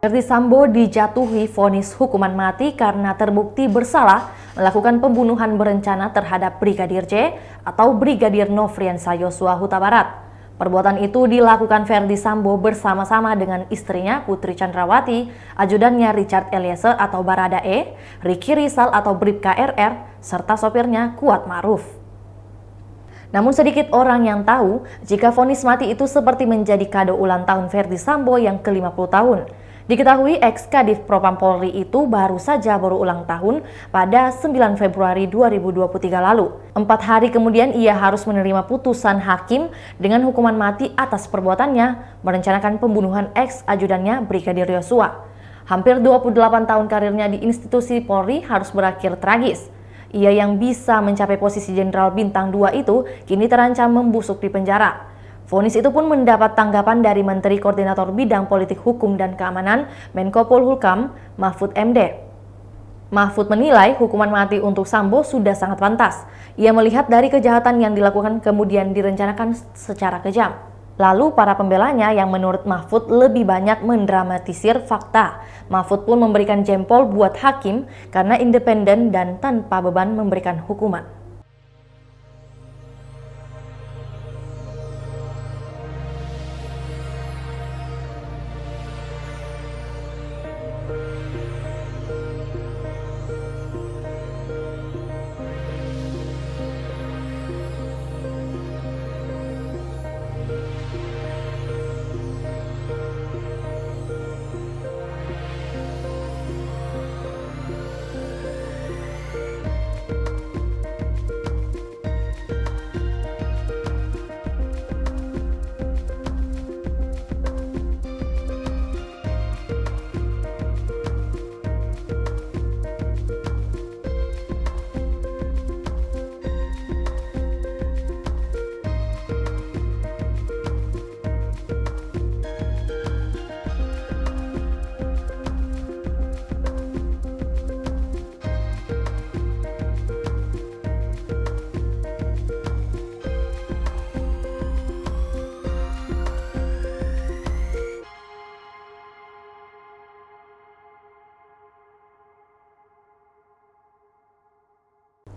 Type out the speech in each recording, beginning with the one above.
Verdi Sambo dijatuhi vonis hukuman mati karena terbukti bersalah melakukan pembunuhan berencana terhadap Brigadir J atau Brigadir Nofriansah Yosua Huta Barat. Perbuatan itu dilakukan Verdi Sambo bersama-sama dengan istrinya Putri Chandrawati, ajudannya Richard Eliezer atau Baradae, Ricky Rizal atau Bribka RR, serta sopirnya Kuat Ma'ruf. Namun sedikit orang yang tahu jika vonis mati itu seperti menjadi kado ulang tahun Verdi Sambo yang ke-50 tahun. Diketahui ex-Kadif Propam Polri itu baru saja berulang tahun pada 9 Februari 2023 lalu. 4 hari kemudian ia harus menerima putusan hakim dengan hukuman mati atas perbuatannya merencanakan pembunuhan ex-ajudannya Brigadir Yosua. Hampir 28 tahun karirnya di institusi Polri harus berakhir tragis. Ia yang bisa mencapai posisi Jenderal Bintang 2 itu kini terancam membusuk di penjara. Vonis itu pun mendapat tanggapan dari Menteri Koordinator Bidang Politik Hukum dan Keamanan Menko Polhukam Mahfud MD. Mahfud menilai hukuman mati untuk Sambo sudah sangat pantas. Ia melihat dari kejahatan yang dilakukan kemudian direncanakan secara kejam. Lalu para pembelanya yang menurut Mahfud lebih banyak mendramatisir fakta. Mahfud pun memberikan jempol buat hakim karena independen dan tanpa beban memberikan hukuman.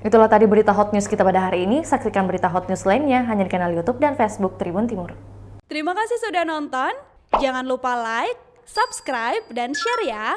Itulah tadi berita hot news kita pada hari ini. Saksikan berita hot news lainnya hanya di kanal YouTube dan Facebook Tribun Timur. Terima kasih sudah nonton. Jangan lupa like, subscribe, dan share ya.